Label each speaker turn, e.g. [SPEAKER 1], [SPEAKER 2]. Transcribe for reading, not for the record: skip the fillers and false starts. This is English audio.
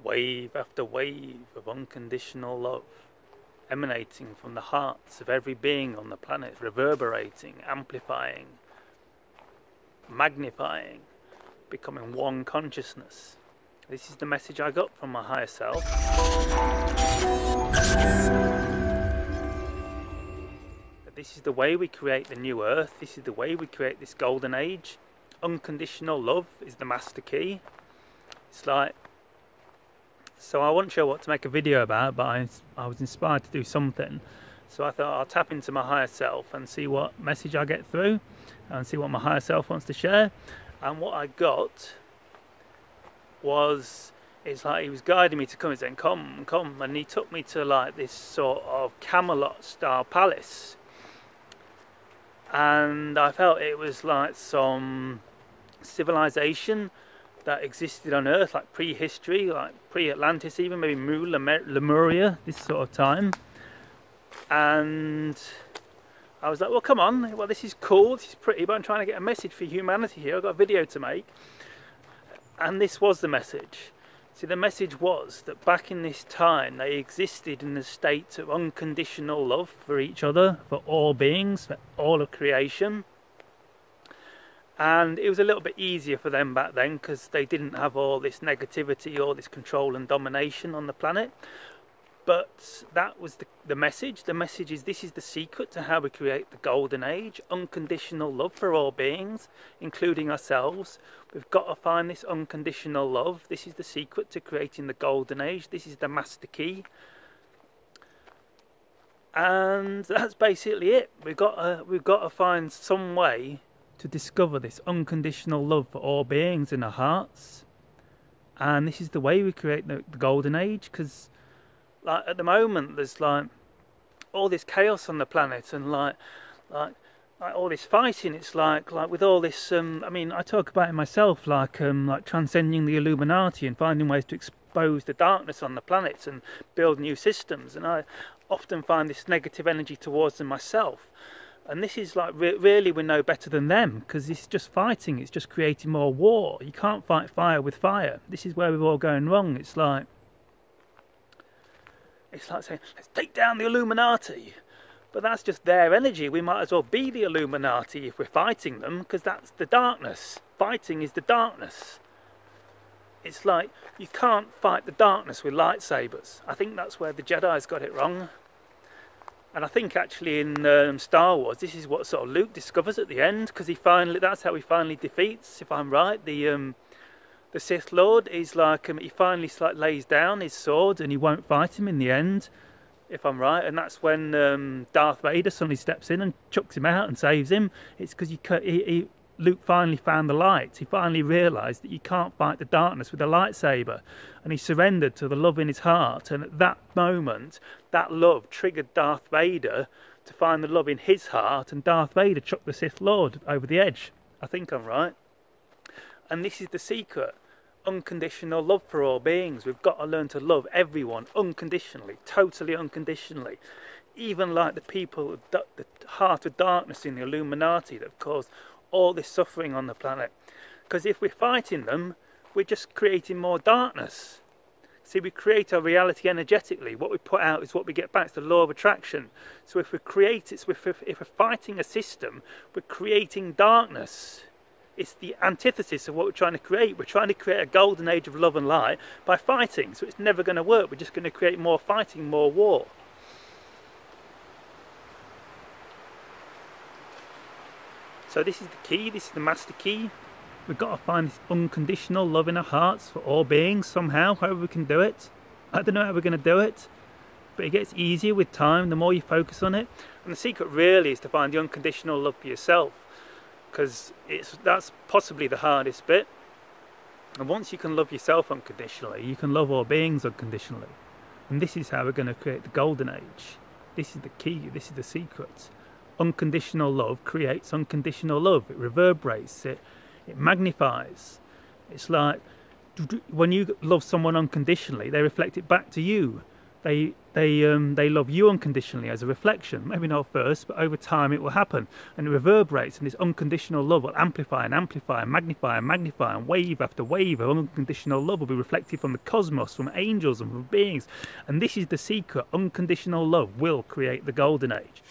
[SPEAKER 1] wave after wave of unconditional love emanating from the hearts of every being on the planet, reverberating, amplifying, magnifying, becoming one consciousness. This is the message I got from my higher self. This is the way we create the new earth. This is the way we create this golden age. Unconditional love is the master key. It's like, so I wasn't sure what to make a video about, but I was inspired to do something. So I thought I'll tap into my higher self and see what message I get through and see what my higher self wants to share. And what I got was, it's like he was guiding me to come and saying, come, come. And he took me to like this sort of Camelot style palace. And I felt it was like some civilization that existed on Earth, like prehistory, like pre-Atlantis even, maybe Lemuria, this sort of time. And I was like, well, come on, well, this is cool, this is pretty, but I'm trying to get a message for humanity here. I've got a video to make. And this was the message. See, the message was that back in this time, they existed in a state of unconditional love for each other, for all beings, for all of creation. And it was a little bit easier for them back then because they didn't have all this negativity, all this control and domination on the planet. But that was the message. The message is, this is the secret to how we create the golden age. Unconditional love for all beings, including ourselves. We've got to find this unconditional love. This is the secret to creating the golden age. This is the master key. And that's basically it. We've got to find some way to discover this unconditional love for all beings in our hearts. And this is the way we create the golden age, because like at the moment there's like all this chaos on the planet and like all this fighting. It's like with all this I mean, I talk about it myself, like transcending the Illuminati and finding ways to expose the darkness on the planet and build new systems, and I often find this negative energy towards them myself. And this is like, really we're no better than them, because it's just fighting, it's just creating more war. You can't fight fire with fire. This is where we're all going wrong. It's like saying, let's take down the Illuminati. But that's just their energy. We might as well be the Illuminati if we're fighting them, because that's the darkness. Fighting is the darkness. It's like, you can't fight the darkness with lightsabers. I think that's where the Jedi's got it wrong. And I think actually in Star Wars, this is what sort of Luke discovers at the end, because that's how he finally defeats, if I'm right, the Sith Lord. Is like, he finally lays down his sword and he won't fight him in the end, if I'm right. And that's when Darth Vader suddenly steps in and chucks him out and saves him. It's because Luke finally found the light. He finally realised that you can't fight the darkness with a lightsaber, and he surrendered to the love in his heart. And at that moment, that love triggered Darth Vader to find the love in his heart, and Darth Vader chucked the Sith Lord over the edge. I think I'm right. And this is the secret. Unconditional love for all beings. We've got to learn to love everyone unconditionally, totally unconditionally. Even like the people, the heart of darkness in the Illuminati that have caused all this suffering on the planet. Because if we're fighting them, we're just creating more darkness. See, we create our reality energetically. What we put out is what we get back. It's the law of attraction. So if if we're fighting a system, we're creating darkness. It's the antithesis of what we're trying to create. We're trying to create a golden age of love and light by fighting. So it's never going to work. We're just going to create more fighting, more war. So this is the key, this is the master key. We've got to find this unconditional love in our hearts for all beings somehow, however we can do it. I don't know how we're going to do it, but it gets easier with time, the more you focus on it. And the secret really is to find the unconditional love for yourself, because that's possibly the hardest bit. And once you can love yourself unconditionally, you can love all beings unconditionally. And this is how we're going to create the golden age. This is the key, this is the secret. Unconditional love creates unconditional love. It reverberates, it magnifies. It's like when you love someone unconditionally, they reflect it back to you. they love you unconditionally as a reflection. Maybe not first, but over time it will happen, and it reverberates, and this unconditional love will amplify and amplify and magnify and magnify, and wave after wave of unconditional love will be reflected from the cosmos, from angels and from beings. And this is the secret: unconditional love will create the golden age.